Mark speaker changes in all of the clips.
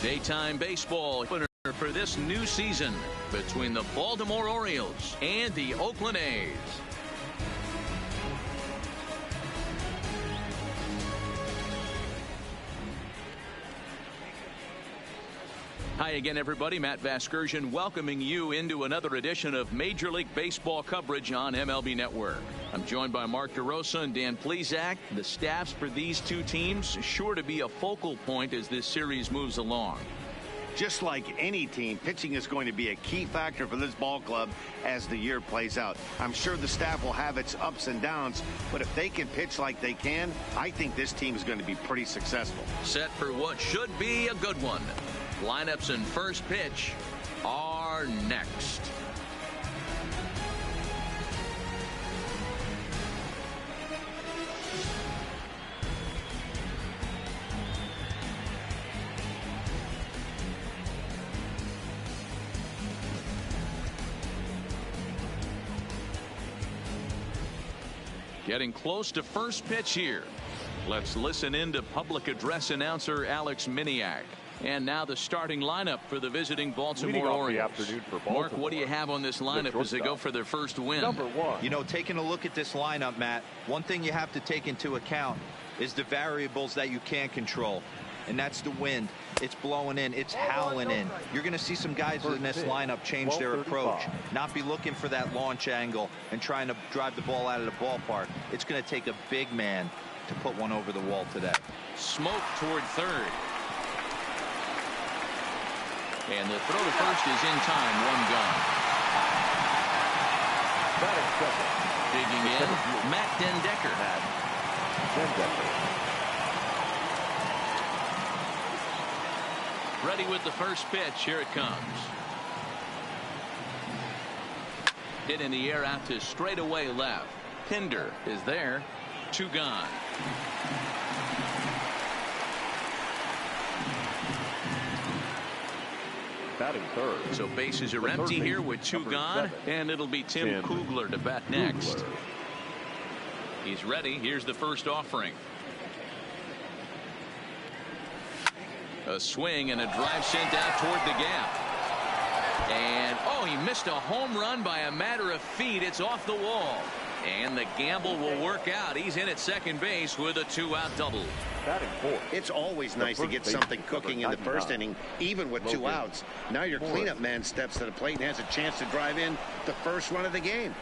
Speaker 1: Daytime baseball opener for this new season between the Baltimore Orioles and the Oakland A's. Hi again, everybody. Matt Vasgersian welcoming you into another edition of Major League Baseball coverage on MLB Network. I'm joined by Mark DeRosa and Dan Plesac. The staffs for these two teams sure to be a focal point as this series moves along.
Speaker 2: Just like any team, pitching is going to be a key factor for this ball club as the year plays out. I'm sure the staff will have its ups and downs, but if they can pitch like they can, I think this team is going to be pretty successful.
Speaker 1: Set for what should be a good one. Lineups and first pitch are next. Getting close to first pitch here. Let's listen in to public address announcer Alex Miniak. And now the starting lineup for the visiting Baltimore Orioles. Mark, what do you have on this lineup as they go for their first win?
Speaker 3: Number one. You know, taking a look at this lineup, Matt, one thing you have to take into account is the variables that you can't control. And that's the wind. It's blowing in. It's howling in. You're going to see some guys in this lineup change their approach. Not be looking for that launch angle and trying to drive the ball out of the ballpark. It's going to take a big man to put one over the wall today.
Speaker 1: Smoke toward third. And the throw to first is in time. One gone. Digging in, Matt Dendecker. Ready with the first pitch. Here it comes. Hit in the air out to straightaway left. Pinder is there. Two gone.
Speaker 4: Batting third.
Speaker 1: So bases are empty here with two gone, and it'll be Tim Kugler to bat next. He's ready. Here's the first offering. A swing and a drive sent out toward the gap. And, oh, he missed a home run by a matter of feet. It's off the wall. And the gamble will work out. He's in at second base with a two-out double.
Speaker 2: It's always nice to get something cooking in the first inning, even with two outs. Now your cleanup man steps to the plate and has a chance to drive in the first run of the game.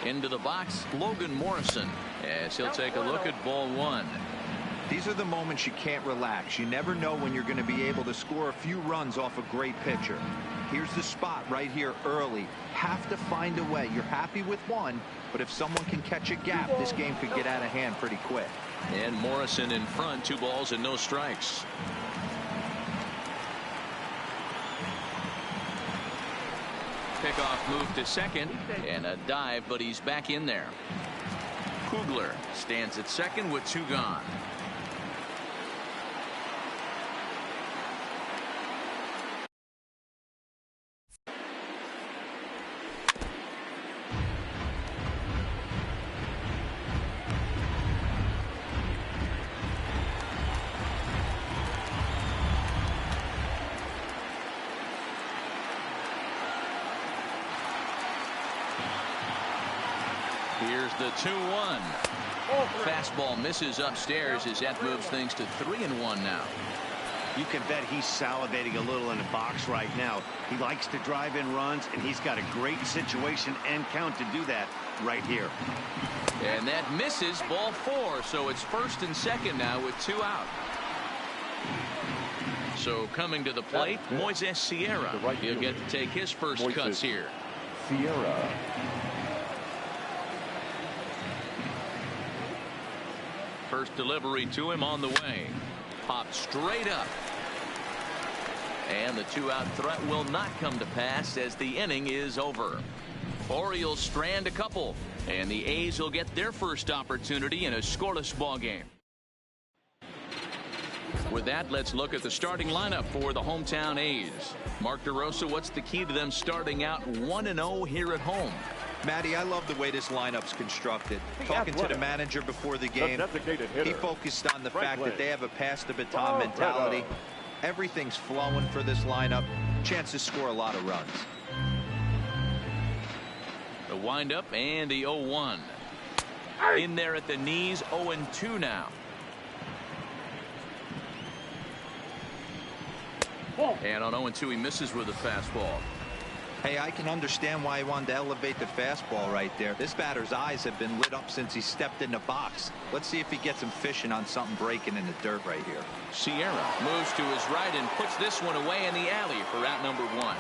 Speaker 1: Into the box, Logan Morrison, as he'll take a look at ball one.
Speaker 3: These are the moments you can't relax. You never know when you're going to be able to score a few runs off a great pitcher. Here's the spot right here early. Have to find a way. You're happy with one, but if someone can catch a gap, this game could get out of hand pretty quick.
Speaker 1: And Morrison in front, 2 balls and no strikes. Pickoff move to second and a dive, but he's back in there. Kugler stands at second with 2 gone. Here's the 2-1. Fastball misses upstairs as that moves things to 3-1 now.
Speaker 2: You can bet he's salivating a little in the box right now. He likes to drive in runs, and he's got a great situation and count to do that right here.
Speaker 1: And that misses ball 4, so it's first and second now with 2 out. So coming to the plate, Moises Sierra. He'll get to take his first cuts here.
Speaker 4: Sierra.
Speaker 1: First delivery to him on the way. Popped straight up. And the 2-out threat will not come to pass as the inning is over. Orioles strand a couple, and the A's will get their first opportunity in a scoreless ball game. With that, let's look at the starting lineup for the hometown A's. Mark DeRosa, what's the key to them starting out 1-0 here at home?
Speaker 3: Matty, I love the way this lineup's constructed. Talking to the manager before the game, he focused on the fact that they have a pass the baton mentality. Everything's flowing for this lineup. Chance to score a lot of runs.
Speaker 1: The windup and the 0-1. In there at the knees, 0-2 now. And on 0-2, he misses with a fastball.
Speaker 3: Hey, I can understand why he wanted to elevate the fastball right there. This batter's eyes have been lit up since he stepped in the box. Let's see if he gets him fishing on something breaking in the dirt right here.
Speaker 1: Sierra moves to his right and puts this one away in the alley for out number 1.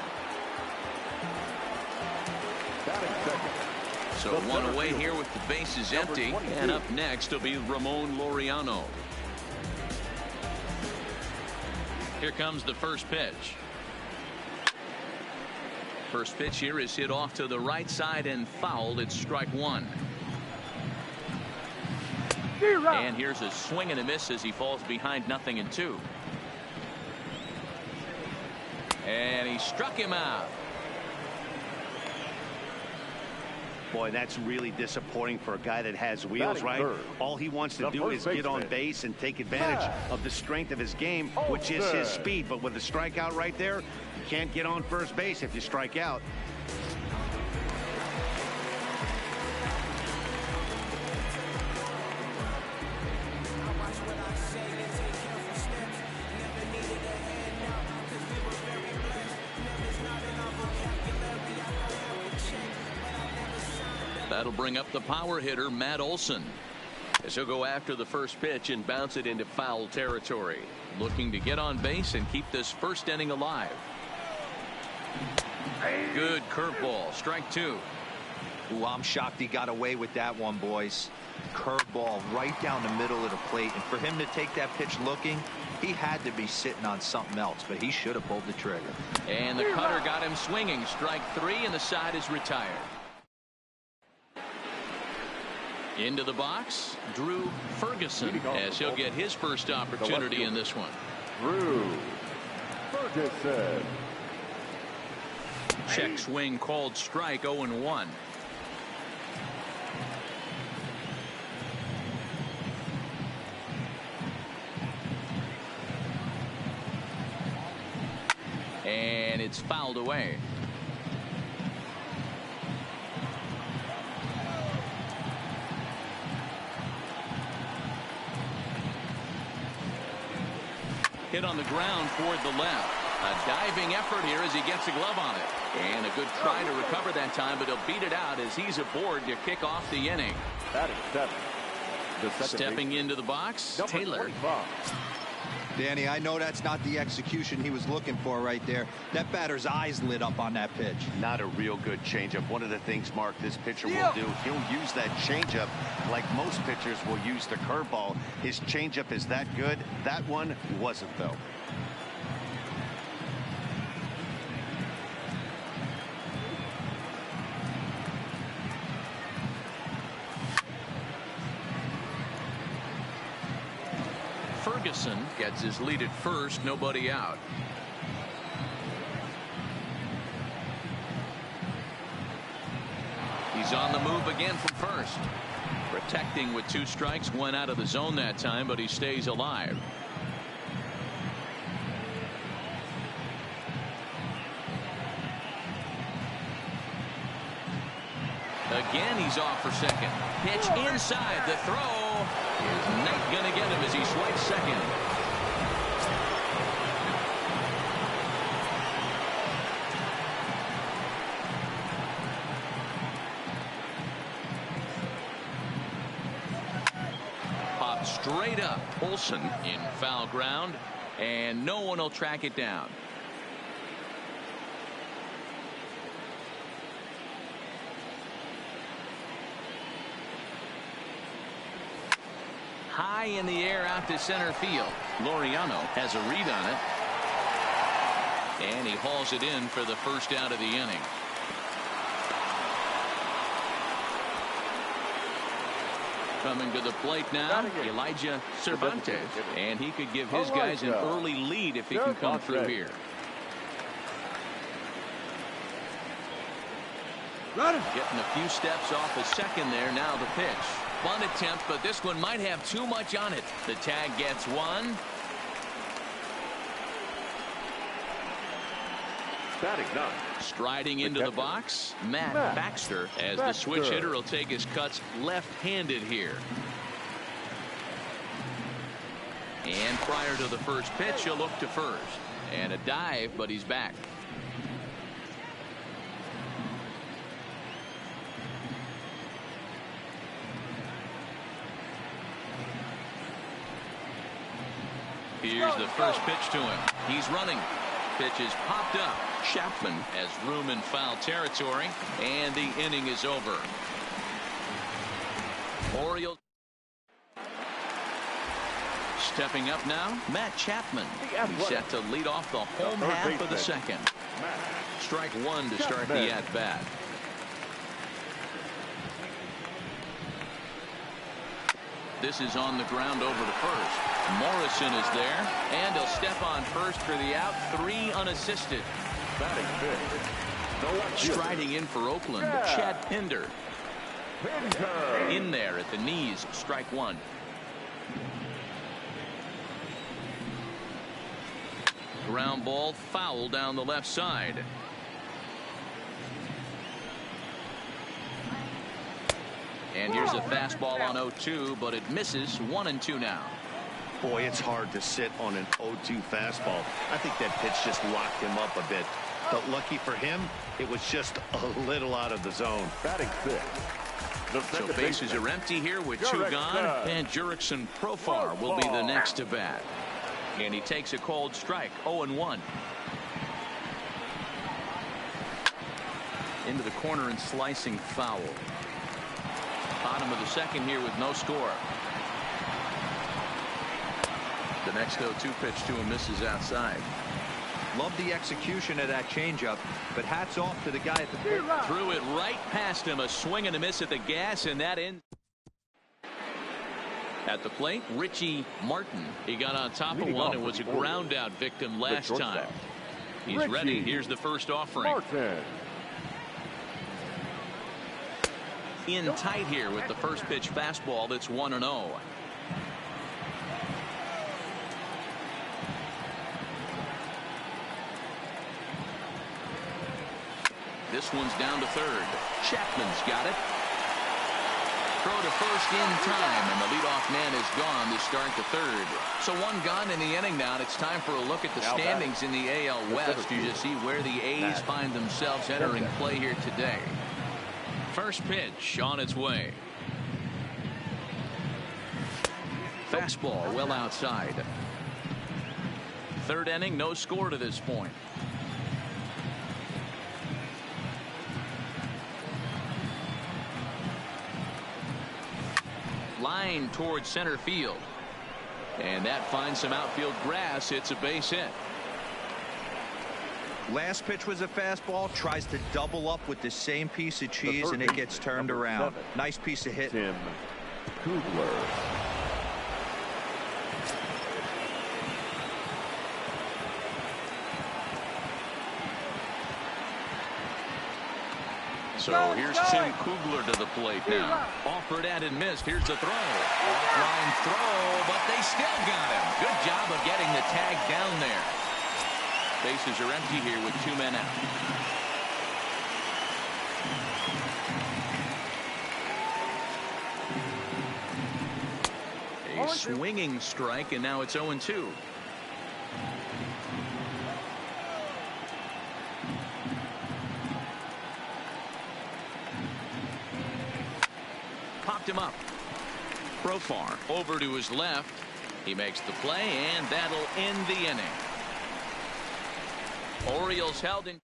Speaker 1: So one away here with the bases empty. And up next will be Ramon Laureano. Here comes the first pitch. First pitch here is hit off to the right side and fouled. It's strike 1. And here's a swing and a miss as he falls behind 0-2. And he struck him out.
Speaker 2: Boy, that's really disappointing for a guy that has wheels, right? All he wants to do is get on base and take advantage of the strength of his game, which is his speed. But with a strikeout right there, you can't get on first base if you strike out.
Speaker 1: That'll bring up the power hitter, Matt Olson, as he'll go after the first pitch and bounce it into foul territory. Looking to get on base and keep this first inning alive. Good curveball, strike 2.
Speaker 3: Ooh, I'm shocked he got away with that one, boys. Curveball right down the middle of the plate. And for him to take that pitch looking, he had to be sitting on something else, but he should have pulled the trigger.
Speaker 1: And the cutter got him swinging. Strike 3, and the side is retired. Into the box, Drew Ferguson, as he'll get his first opportunity in this one.
Speaker 4: Drew Ferguson.
Speaker 1: Check swing called strike, 0-1. And it's fouled away. Hit on the ground toward the left. A diving effort here as he gets a glove on it. And a good try to recover that time, but he'll beat it out as he's aboard to kick off the inning. Stepping into the box, Taylor.
Speaker 3: Danny, I know that's not the execution he was looking for right there. That batter's eyes lit up on that pitch.
Speaker 2: Not a real good changeup. One of the things, Mark, this pitcher will do, he'll use that changeup like most pitchers will use the curveball. His changeup is that good. That one wasn't, though.
Speaker 1: Ferguson gets his lead at first, nobody out. He's on the move again from first. Protecting with 2 strikes, 1 out of the zone that time, but he stays alive. Again, he's off for second. Pitch inside, the throw is not going to get him as he swipes second. Popped straight up. Olson in foul ground, and no one will track it down. High in the air out to center field. Laureano has a read on it. And he hauls it in for the first out of the inning. Coming to the plate now, Elijah Cervantes, and he could give his guys an early lead if he can come through here. Getting a few steps off a second there. Now the pitch. Bunt attempt, but this one might have too much on it. The tag gets one. Striding into the box, Matt Baxter, as the switch hitter will take his cuts left-handed here. And prior to the first pitch, he'll look to first. And a dive, but he's back. Here's the first pitch to him. He's running. Pitch is popped up. Chapman has room in foul territory, and the inning is over. Orioles stepping up now. Matt Chapman. He's set to lead off the home half of the second. Strike one to start the at-bat. This is on the ground over to first. Morrison is there, and he'll step on first for the out. 3 unassisted. Striding in for Oakland, Chad Pinder. In there at the knees, strike one. Ground ball foul down the left side. And here's a fastball on 0-2, but it misses. 1-2 now.
Speaker 2: Boy, it's hard to sit on an 0-2 fastball. I think that pitch just locked him up a bit. But lucky for him, it was just a little out of the zone.
Speaker 4: Batting fifth.
Speaker 1: So bases are empty here with 2 gone. And Jurickson Profar will be the next to bat. And he takes a cold strike. 0-1. Into the corner and slicing foul. Bottom of the second here with no score. The next 0-2 pitch to him misses outside.
Speaker 3: Love the execution of that changeup, but hats off to the guy at the plate.
Speaker 1: Threw it right past him. A swing and a miss at the gas, and that ends. At the plate, Richie Martin. He got on top of one and was a ground out victim last time. He's ready. Here's the first offering. In tight here with the first pitch fastball. That's 1-0. This one's down to third. Chapman's got it. Throw to first in time, and the leadoff man is gone to start the third. So 1 gone in the inning now, and it's time for a look at the standings in the AL West. You just see where the A's find themselves entering play here today. First pitch on its way. Fastball well outside. Third inning, no score to this point. Line towards center field. And that finds some outfield grass. It's a base hit.
Speaker 3: Last pitch was a fastball. Tries to double up with the same piece of cheese, and it gets turned around. Nice piece of hit.
Speaker 4: Tim Kugler.
Speaker 1: So here's Tim Kugler to the plate now. Offered and missed. Here's the throw. Offline throw, but they still got him. Good job of getting the tag down there. Bases are empty here with 2 men out. A swinging strike, and now it's 0-2. Popped him up. Profar over to his left. He makes the play, and that'll end the inning. Orioles held in.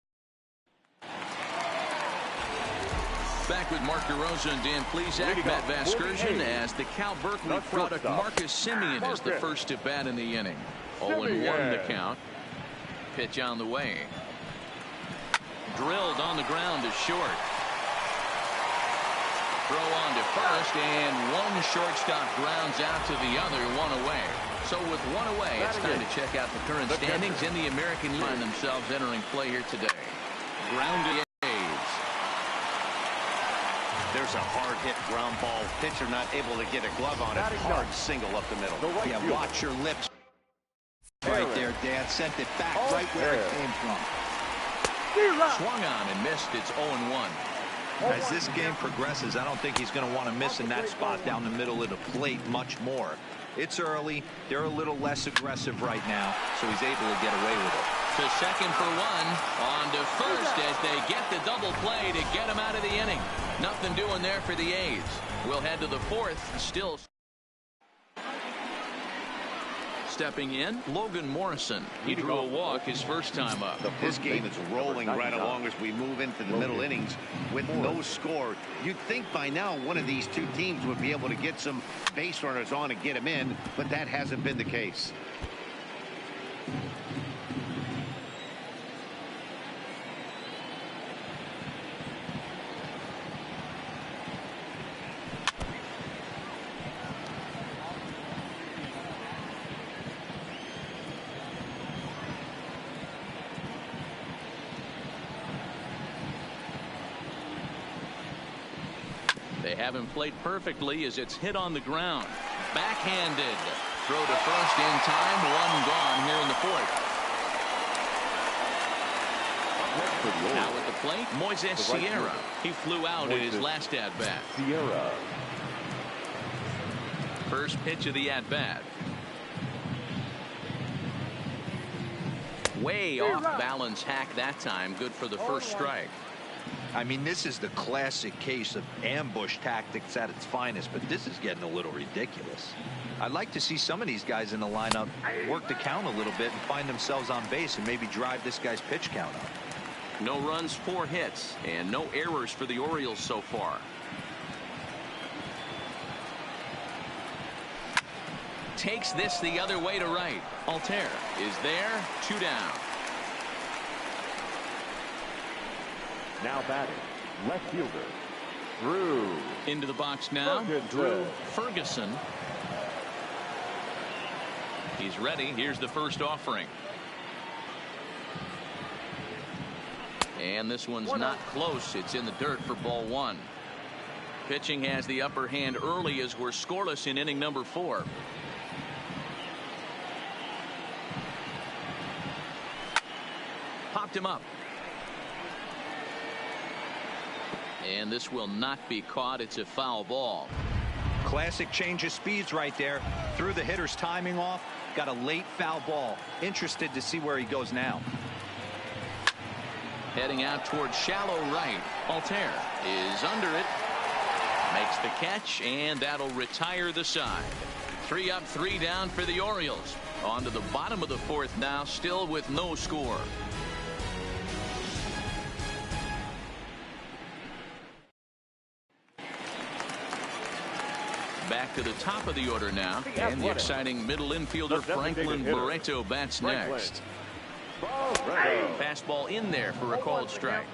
Speaker 1: Back with Mark DeRosa and Dan Plesac. Matt Vasgersian as the Cal Berkeley product. Marcus Semien is the first to bat in the inning. 0-1 the count. Pitch on the way. Drilled on the ground to short. Throw on to first, and one shortstop grounds out to the other, one away. So with one away, it's time to check out the current standings in the American League. Find themselves entering play here today. Grounded A's.
Speaker 2: There's a hard-hit ground ball. Pitcher not able to get a glove on it. Hard single up the middle.
Speaker 3: Yeah, watch your lips. Right there, Dan. Sent it back right where it came from.
Speaker 1: Swung on and missed. It's 0-1.
Speaker 3: As this game progresses, I don't think he's going to want to miss in that spot down the middle of the plate much more. It's early. They're a little less aggressive right now, so he's able to get away with it.
Speaker 1: To second for one. On to first as they get the double play to get him out of the inning. Nothing doing there for the A's. We'll head to the fourth. Still stepping in, Logan Morrison. He drew a walk his first time up.
Speaker 2: This game is rolling right along as we move into the middle innings with no score. You'd think by now one of these two teams would be able to get some base runners on and get them in, but that hasn't been the case.
Speaker 1: They haven't played perfectly as it's hit on the ground. Backhanded. Throw to first in time. One gone here in the fourth. Now at the plate, Moises Sierra. He flew out in his last at-bat.
Speaker 4: Sierra.
Speaker 1: First pitch of the at-bat. Way off balance hack that time. Good for the first strike.
Speaker 3: I mean, this is the classic case of ambush tactics at its finest, but this is getting a little ridiculous. I'd like to see some of these guys in the lineup work the count a little bit and find themselves on base and maybe drive this guy's pitch count up.
Speaker 1: No runs, 4 hits, and no errors for the Orioles so far. Takes this the other way to right. Altair is there, 2 down.
Speaker 4: Now batting, left fielder, Drew.
Speaker 1: Into the box now, Drew Ferguson. He's ready. Here's the first offering. And this one's not close. It's in the dirt for ball 1. Pitching has the upper hand early as we're scoreless in inning number 4. Popped him up. And this will not be caught. It's a foul ball.
Speaker 3: Classic change of speeds right there. Threw the hitter's timing off. Got a late foul ball. Interested to see where he goes now.
Speaker 1: Heading out towards shallow right. Altair is under it. Makes the catch, and that'll retire the side. 3 up, 3 down for the Orioles. On to the bottom of the fourth now, still with no score. Back to the top of the order now, and the exciting middle infielder Franklin Barreto bats next. Fastball in there for a called strike.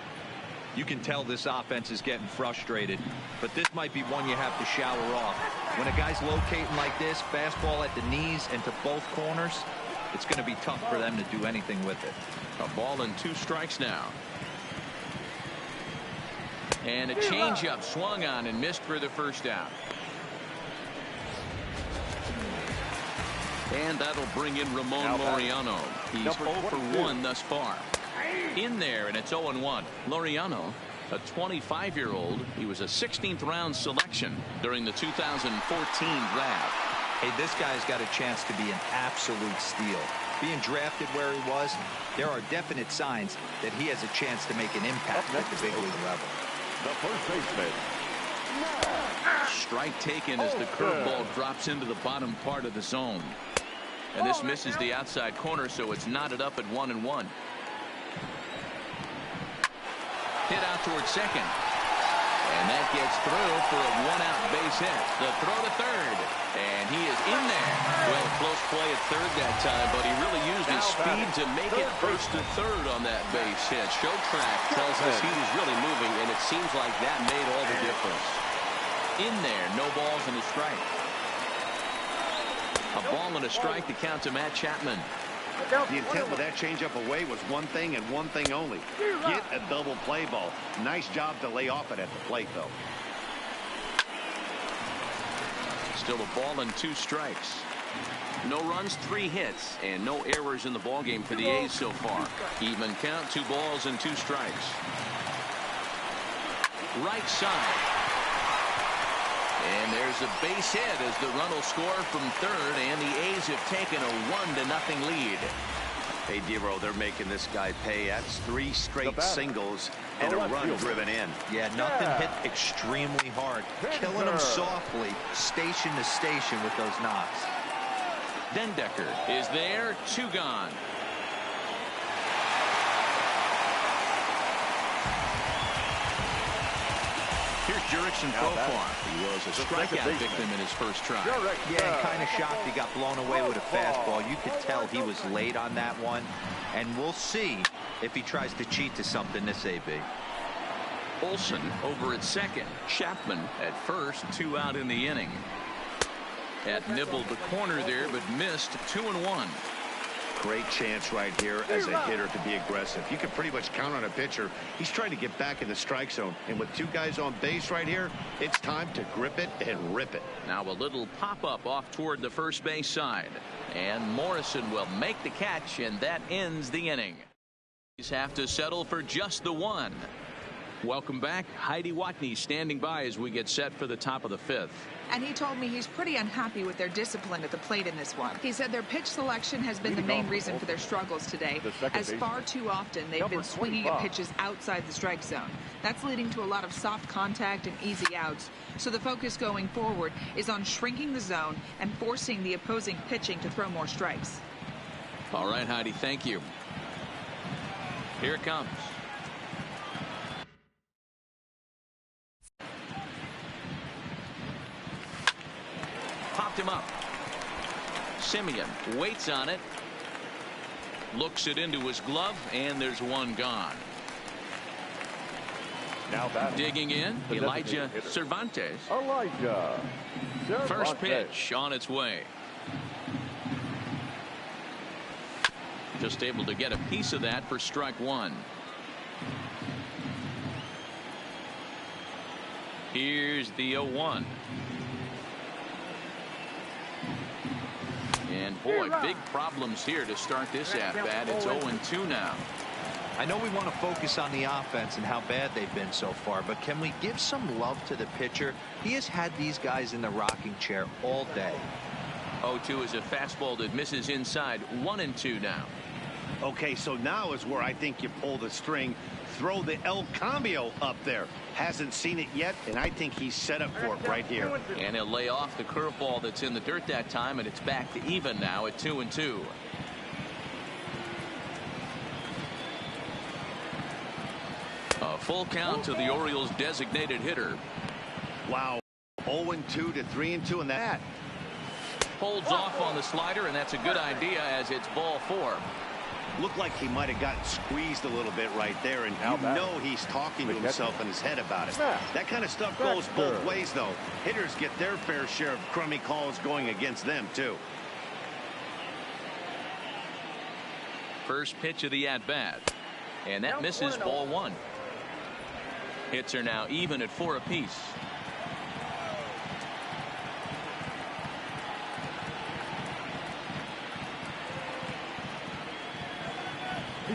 Speaker 3: You can tell this offense is getting frustrated, but this might be one you have to shower off. When a guy's locating like this, fastball at the knees and to both corners, it's going to be tough for them to do anything with it.
Speaker 1: A ball and 2 strikes now. And a changeup swung on and missed for the first out. And that'll bring in Ramon Laureano. He's 0 for 1 thus far. In there, and it's 0-1. Laureano, a 25-year-old. He was a 16th round selection during the 2014 draft.
Speaker 3: Hey, this guy's got a chance to be an absolute steal. Being drafted where he was, there are definite signs that he has a chance to make an impact at the big league level.
Speaker 4: The first baseman.
Speaker 1: Strike taken as the curveball drops into the bottom part of the zone. And this misses the outside corner, so it's knotted up at 1-1. Hit out towards second. And that gets through for a 1-out base hit. The throw to third. And he is in there. Well, close play at third that time, but he really used his speed to make it first to third on that base hit. Show track tells us he was really moving, and it seems like that made all the difference. In there, no balls and a strike. A ball and a strike to count to Matt Chapman.
Speaker 2: The intent with that changeup away was one thing and one thing only. Get a double play ball. Nice job to lay off it at the plate, though.
Speaker 1: Still a ball and 2 strikes. No runs, 3 hits, and no errors in the ballgame for the A's so far. Even count, 2 balls and 2 strikes. Right side. And there's a base hit as the run will score from third, and the A's have taken a 1-0 lead.
Speaker 2: Hey, Dero, they're making this guy pay. That's 3 straight singles and a run driven in.
Speaker 3: Yeah, nothing hit extremely hard. Killing him softly, station to station with those knocks.
Speaker 1: Dendecker is there, 2 gone. Here's Jurickson Profar. He was a strikeout victim in his first try.
Speaker 3: Yeah, kind of shocked he got blown away with a fastball. You could tell he was late on that one. And we'll see if he tries to cheat to something this AB.
Speaker 1: Olsen over at second. Chapman at first, 2 out in the inning. Had nibbled the corner there, but missed 2-1.
Speaker 2: Great chance right here as a hitter to be aggressive. You can pretty much count on a pitcher. He's trying to get back in the strike zone. And with 2 guys on base right here, it's time to grip it and rip it.
Speaker 1: Now a little pop-up off toward the first base side. And Morrison will make the catch, and that ends the inning. He's have to settle for just the 1. Welcome back. Heidi Watney standing by as we get set for the top of the 5th.
Speaker 5: And he told me he's pretty unhappy with their discipline at the plate in this one. He said their pitch selection has been the main reason for their struggles today, as far too often they've been swinging at pitches outside the strike zone. That's leading to a lot of soft contact and easy outs. So the focus going forward is on shrinking the zone and forcing the opposing pitching to throw more strikes.
Speaker 1: All right, Heidi, thank you. Here it comes. Popped him up. Simeon waits on it. Looks it into his glove, and there's 1 gone.
Speaker 4: Now
Speaker 1: digging in, Elijah Cervantes.
Speaker 4: Cervantes.
Speaker 1: First pitch on its way. Just able to get a piece of that for strike 1. Here's the 0-1. And boy, big problems here to start this at-bat. It's 0-2 now.
Speaker 3: I know we want to focus on the offense and how bad they've been so far, but can we give some love to the pitcher? He has had these guys in the rocking chair all day.
Speaker 1: 0-2 is a fastball that misses inside. 1-2 now.
Speaker 2: Okay, so now is where I think you pull the string. Throw the El Cambio up there. Hasn't seen it yet, and I think he's set up for it right here.
Speaker 1: And he'll lay off the curveball that's in the dirt that time, and it's back to even now at 2-2. A full count to the Orioles' designated hitter.
Speaker 2: Wow. 0-2 to 3-2, and that
Speaker 1: Holds off on the slider, and that's a good idea as it's ball 4.
Speaker 2: Looked like he might have gotten squeezed a little bit right there, and you know he's talking to himself in his head about it. That kind of stuff goes both ways, though. Hitters get their fair share of crummy calls going against them, too.
Speaker 1: First pitch of the at-bat, and that misses ball 1. Hits are now even at 4 apiece.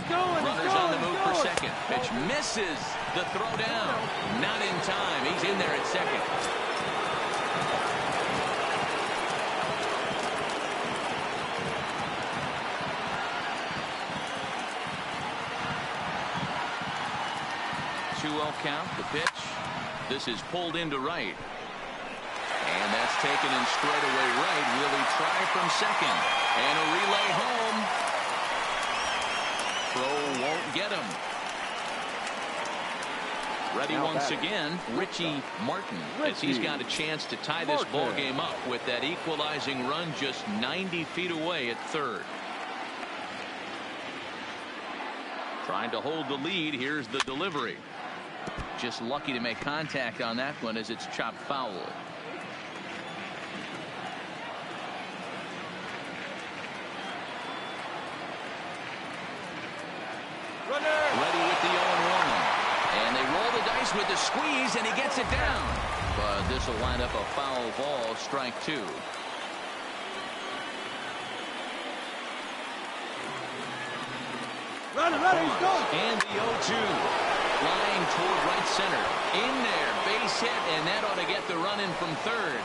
Speaker 1: Runners on the move for second. Pitch misses the throw down. Not in time. He's in there at second. Two-0 count. The pitch. This is pulled into right. And that's taken in straightaway right. Will he try from second? And a relay home. Throw won't get him. Ready once again, Richie Martin, as he's got a chance to tie this ball game up with that equalizing run just 90 feet away at third. Trying to hold the lead. Here's the delivery. Just lucky to make contact on that one as it's chopped foul. Ready with the 0-1. And they roll the dice with the squeeze, and he gets it down. But this will wind up a foul ball, strike 2. And the 0-2. Flying toward right center. In there, base hit, and that ought to get the run in from third.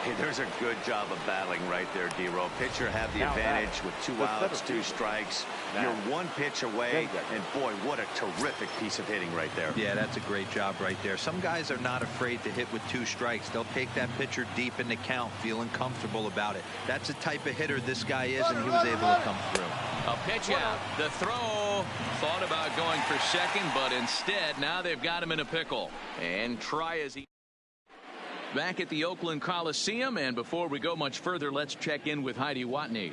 Speaker 2: Hey, there's a good job of battling right there, D-Row. Pitcher have the advantage with 2 outs, 2 strikes. You're 1 pitch away, and boy, what a terrific piece of hitting right there.
Speaker 3: Yeah, that's a great job right there. Some guys are not afraid to hit with 2 strikes. They'll take that pitcher deep in the count, feeling comfortable about it. That's the type of hitter this guy is, and he was able to come through.
Speaker 1: A pitch out. The throw. Thought about going for second, but instead, now they've got him in a pickle. And try as he... Back at the Oakland Coliseum, and before we go much further, let's check in with Heidi Watney.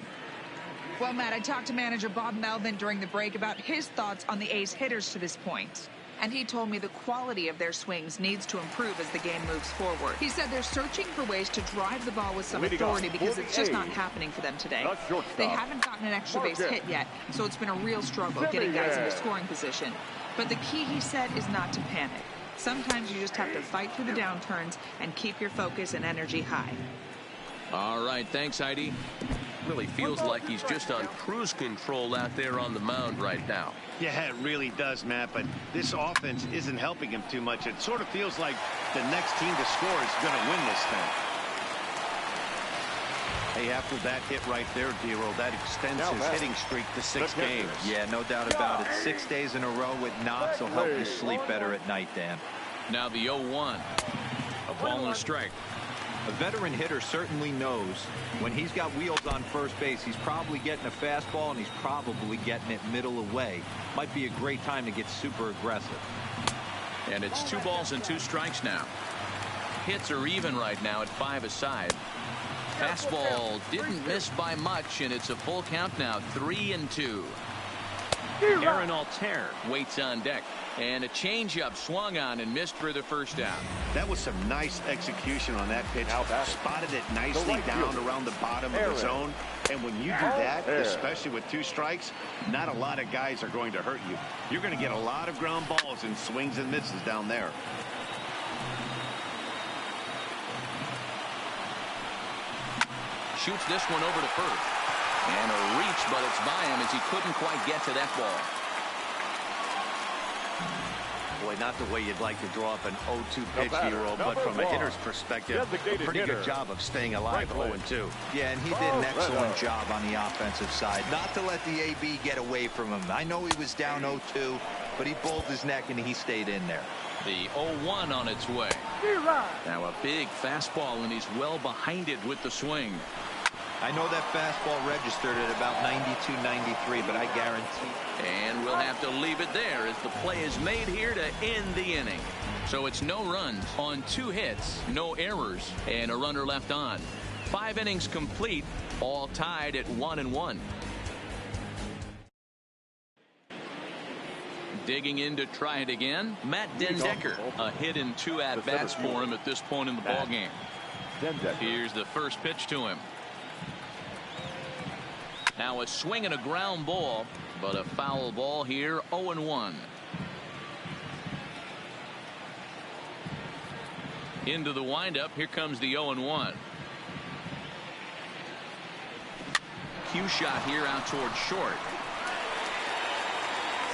Speaker 5: Well, Matt, I talked to manager Bob Melvin during the break about his thoughts on the A's hitters to this point. And he told me the quality of their swings needs to improve as the game moves forward. He said they're searching for ways to drive the ball with some authority because it's just not happening for them today. They haven't gotten an extra base hit yet, so it's been a real struggle getting guys into scoring position. But the key, he said, is not to panic. Sometimes you just have to fight through the downturns and keep your focus and energy high.
Speaker 1: All right, thanks, Heidi. Really feels like he's just on cruise control out there on the mound right now.
Speaker 2: Yeah, it really does, Matt, but this offense isn't helping him too much. It sort of feels like the next team to score is going to win this thing. Hey, after that hit right there, D-Row, that extends his hitting streak to 6 games.
Speaker 3: Yeah, no doubt about it. 6 days in a row with knocks will help you sleep better at night, Dan.
Speaker 1: Now the 0-1. A ball and a strike.
Speaker 3: A veteran hitter certainly knows when he's got wheels on first base, he's probably getting a fastball and he's probably getting it middle away. Might be a great time to get super aggressive.
Speaker 1: And it's 2 balls and 2 strikes now. Hits are even right now at 5 aside. Fastball didn't miss by much, and it's a full count now, 3-2. Aaron Altair waits on deck, and a changeup swung on and missed for the first out.
Speaker 2: That was some nice execution on that pitch. Spotted it nicely down around the bottom of the zone, and when you do that, especially with 2 strikes, not a lot of guys are going to hurt you. You're going to get a lot of ground balls and swings and misses down there.
Speaker 1: Shoots this one over to first. And a reach, but it's by him as he couldn't quite get to that ball.
Speaker 2: Boy, not the way you'd like to draw up an 0-2 pitch, D-Row, but from a hitter's perspective, a pretty good job of staying alive 0-2.
Speaker 3: Yeah, and he did an excellent job on the offensive side. Not to let the AB get away from him. I know he was down 0-2, but he pulled his neck and he stayed in there.
Speaker 1: The 0-1 on its way. Now a big fastball, and he's well behind it with the swing.
Speaker 3: I know that fastball registered at about 92, 93, but I guarantee.
Speaker 1: And we'll have to leave it there as the play is made here to end the inning. So it's no runs on 2 hits, no errors, and a runner left on. 5 innings complete, all tied at 1-1. Digging in to try it again, Matt Dendecker. A hit in 2 at-bats for him at this point in the ballgame. Here's the first pitch to him. Now a swing and a ground ball, but a foul ball here, 0-1. Into the windup, here comes the 0-1. Cue shot here out towards short.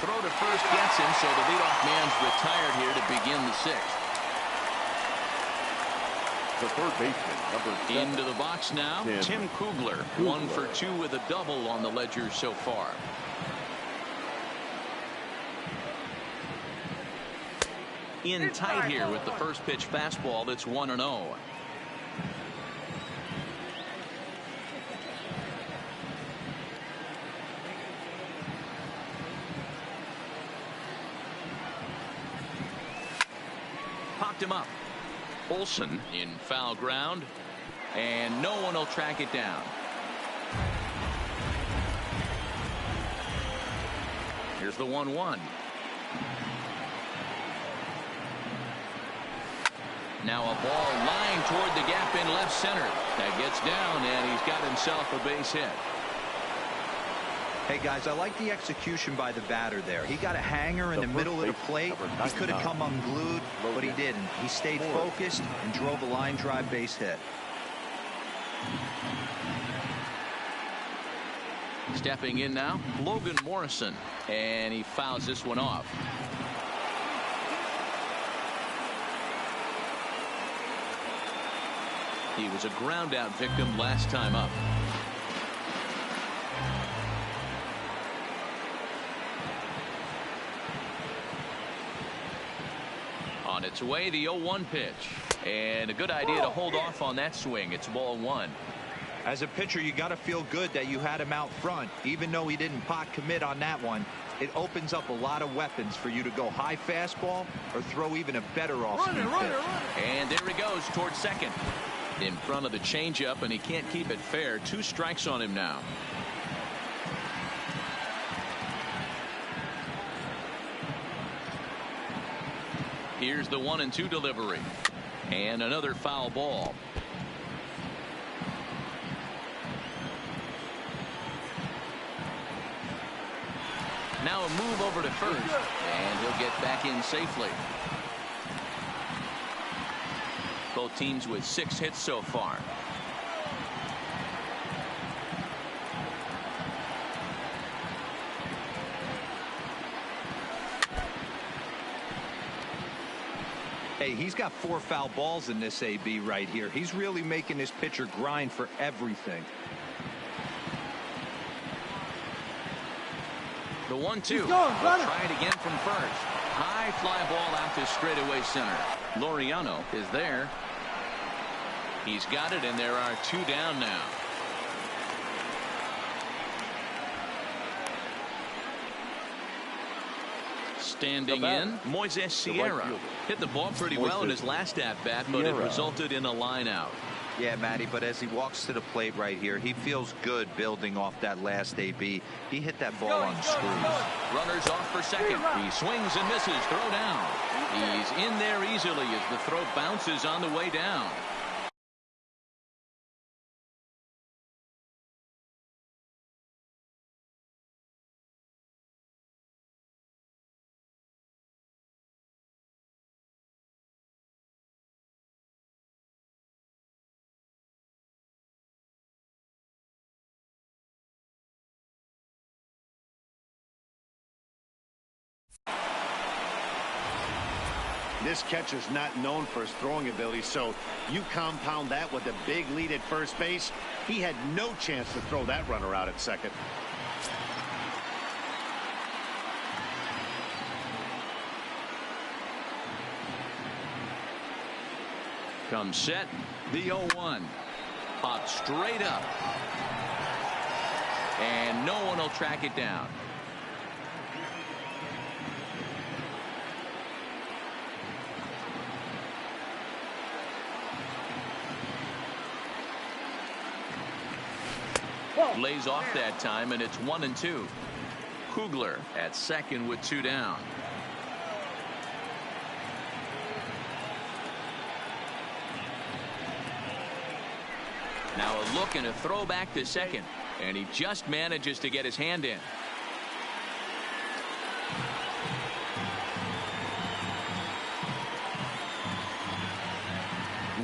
Speaker 1: Throw to first gets him, so the leadoff man's retired here to begin the 6th.
Speaker 4: The third baseman, number 7.
Speaker 1: Into the box now, Tim Kugler. 1 for 2 with a double on the ledger so far. In tight here with the first pitch fastball. That's 1-0. Popped him up. Olsen in foul ground, and no one will track it down. Here's the 1-1. Now a ball lined toward the gap in left center. That gets down, and he's got himself a base hit.
Speaker 3: Hey, guys, I like the execution by the batter there. He got a hanger in the middle of the plate. He could have come unglued, but he didn't. He stayed focused and drove a line drive base hit.
Speaker 1: Stepping in now, Logan Morrison, and he fouls this one off. He was a ground out victim last time up. On its way, the 0-1 pitch, and a good idea to hold off on that swing. It's ball one.
Speaker 3: As a pitcher, you got to feel good that you had him out front. Even though he didn't pot commit on that one, it opens up a lot of weapons for you to go high fastball or throw even a better off-speed pitch.
Speaker 1: And there he goes towards second. In front of the changeup, and he can't keep it fair. 2 strikes on him now. Here's the 1-2 delivery. And another foul ball. Now a move over to first, and he'll get back in safely. Both teams with 6 hits so far.
Speaker 3: Hey, he's got 4 foul balls in this AB right here. He's really making his pitcher grind for everything.
Speaker 1: The 1-2. Try it again from first. High fly ball out to straightaway center. Laureano is there. He's got it, and there are 2 down now. Standing in, Moises Sierra hit the ball pretty well in his last at-bat, but it resulted in a line out.
Speaker 3: Yeah, Matty, but as he walks to the plate right here, he feels good building off that last AB. He hit that ball on screws.
Speaker 1: Runners off for second. He swings and misses. Throw down. He's in there easily as the throw bounces on the way down.
Speaker 2: This catcher's not known for his throwing ability, so you compound that with a big lead at first base. He had no chance to throw that runner out at second.
Speaker 1: Comes set, the 0-1. Popped straight up. And no one will track it down. Lays off that time, and it's 1-2. Kugler at second with 2 down. Now a look and a throw back to second, and he just manages to get his hand in.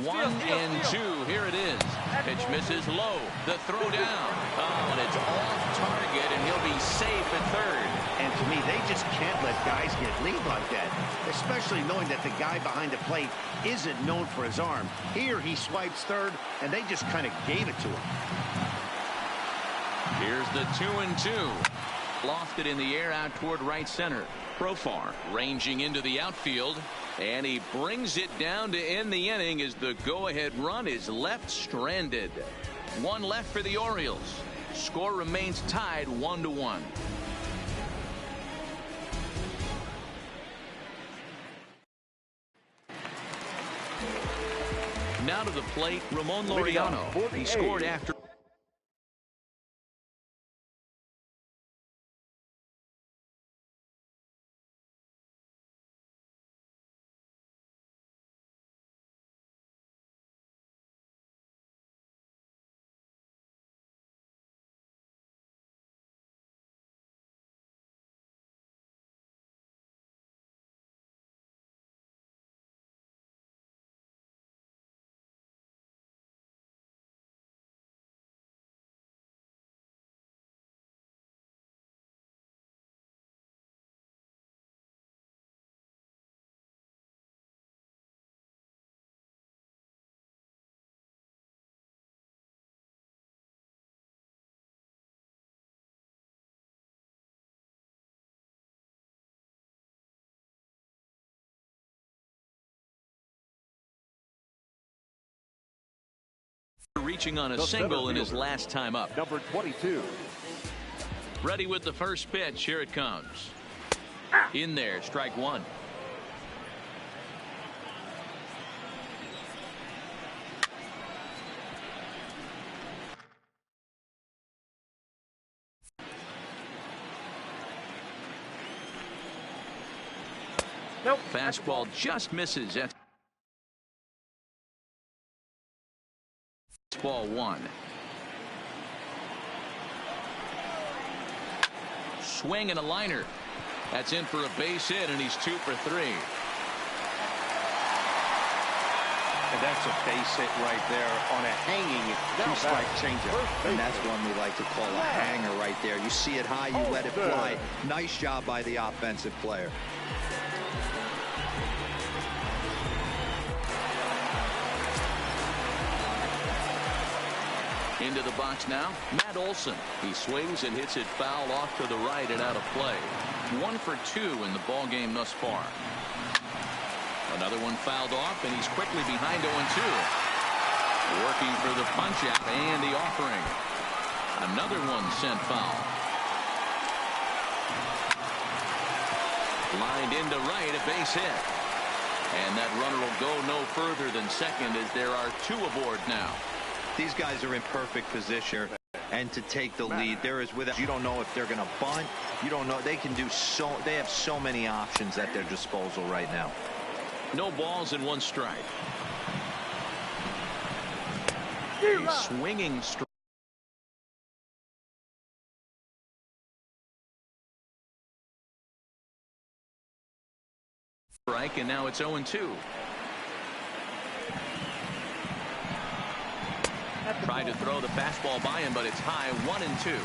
Speaker 1: 1-2. Here it is. Pitch misses low. The throw down. Oh, and it's off target, and he'll be safe at third.
Speaker 2: And to me, they just can't let guys get lead like that, especially knowing that the guy behind the plate isn't known for his arm. Here he swipes third, and they just kind of gave it to him.
Speaker 1: Here's the 2-2. Lofted in the air out toward right center. Profar ranging into the outfield, and he brings it down to end the inning as the go-ahead run is left stranded. 1 left for the Orioles. Score remains tied 1-1. Now to the plate, Ramon Laureano. He scored after reaching on a single in his last time up.
Speaker 4: Number 22.
Speaker 1: Ready with the first pitch. Here it comes. In there, strike one.
Speaker 4: Nope.
Speaker 1: Fastball just misses. That's ball one. Swing and a liner. That's in for a base hit, and he's 2 for 3.
Speaker 2: And that's a base hit right there on a hanging two-strike changeup.
Speaker 3: And that's one we like to call a hanger right there. You see it high, you let it fly. Nice job by the offensive player.
Speaker 1: Into the box now, Matt Olson. He swings and hits it foul off to the right and out of play. 1 for 2 in the ball game thus far. Another one fouled off, and he's quickly behind 0-2. Working for the punch out and the offering. Another one sent foul. Lined into right, a base hit. And that runner will go no further than second as there are 2 aboard now.
Speaker 3: These guys are in perfect position, and to take the lead, there is without, you don't know if they're going to bunt. You don't know. They can do so. They have so many options at their disposal right now.
Speaker 1: No balls and 1 strike. A swinging strike, and now it's 0-2. Tried to throw the fastball by him, but it's high. 1-2.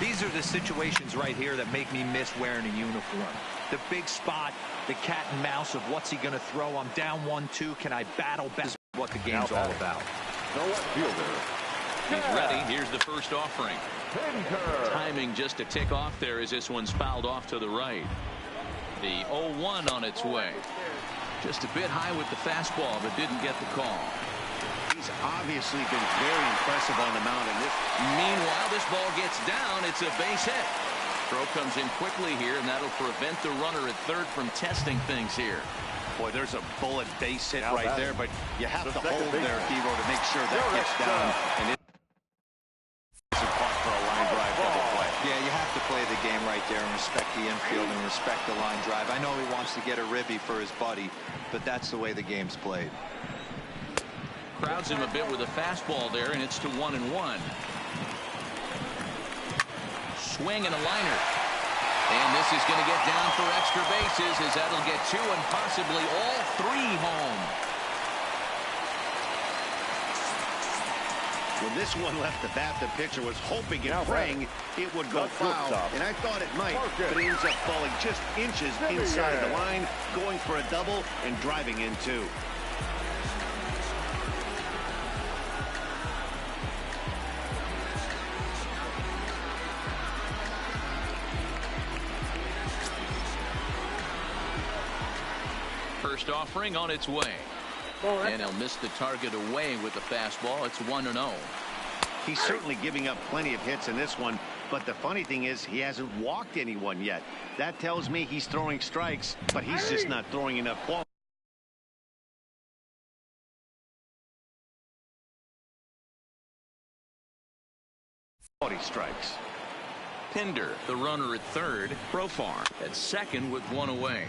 Speaker 3: These are the situations right here that make me miss wearing a uniform. The big spot, the cat and mouse of what's he going to throw. I'm down 1-2. Can I battle back? This is what the game's all about.
Speaker 4: No left fielder.
Speaker 1: He's ready. Here's the first offering. Timing just a tick off there as this one's fouled off to the right. The 0-1 on its way. Just a bit high with the fastball, but didn't get the call.
Speaker 2: He's obviously been very impressive on the mound in this.
Speaker 1: Meanwhile, this ball gets down. It's a base hit. Throw comes in quickly here, and that'll prevent the runner at third from testing things here.
Speaker 2: Boy, there's a bullet base hit right there, but you have to hold there, Devo, to make sure that gets down. And it isn't caught for a line drive double play.
Speaker 3: Yeah, you have to play the game right there and respect the infield and respect the line drive. I know he wants to get a ribby for his buddy, but that's the way the game's played.
Speaker 1: Crowds him a bit with a fastball there, and it's to 1-1. Swing and a liner. And this is going to get down for extra bases as that'll get 2 and possibly all 3 home.
Speaker 2: When this one left the bat, the pitcher was hoping and praying it would go foul, and I thought it might, but it ends up falling just inches inside the line, going for a double and driving in 2.
Speaker 1: First offering on its way. And he'll miss the target away with the fastball. It's 1-0.
Speaker 2: He's certainly giving up plenty of hits in this one, but the funny thing is he hasn't walked anyone yet. That tells me he's throwing strikes, but he's just not throwing enough quality strikes.
Speaker 1: Pinder, the runner at third. Profar at second with 1 away.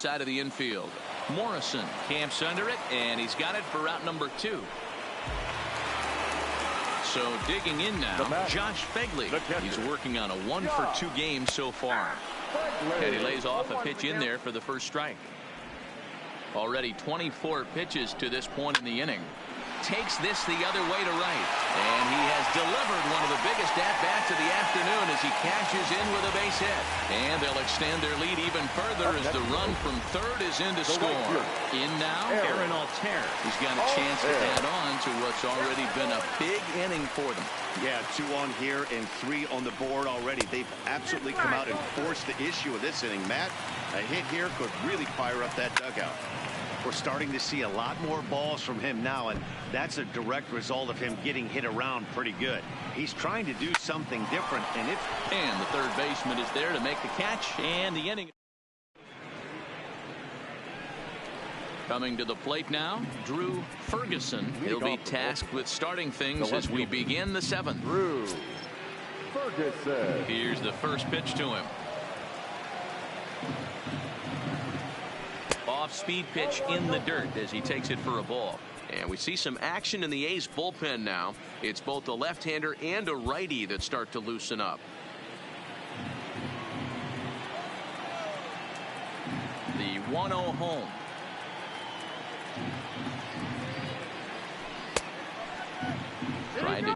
Speaker 1: Side of the infield. Morrison camps under it, and he's got it for route number 2. So digging in now, Josh Fegley. He's working on a 1 for 2 game so far. And he lays off a pitch in there for the first strike. Already 24 pitches to this point in the inning. Takes this the other way to right, and he has delivered one of the biggest at-bats of the afternoon as he cashes in with a base hit. And they'll extend their lead even further as the run from third is in to score. In now, Aaron Altair. He's got a chance to add on to what's already been a big inning for them.
Speaker 2: Yeah, 2 on here and 3 on the board already. They've absolutely come out and forced the issue of this inning. Matt, a hit here could really fire up that dugout. We're starting to see a lot more balls from him now, and that's a direct result of him getting hit around pretty good. He's trying to do something different, and
Speaker 1: the third baseman is there to make the catch, and the inning. Coming to the plate now, Drew Ferguson. He'll be tasked with starting things as we begin the 7th.
Speaker 4: Drew Ferguson.
Speaker 1: Here's the first pitch to him. Off-speed pitch in the dirt as he takes it for a ball. And we see some action in the A's bullpen now. It's both a left-hander and a righty that start to loosen up. The 1-0 home. Trying to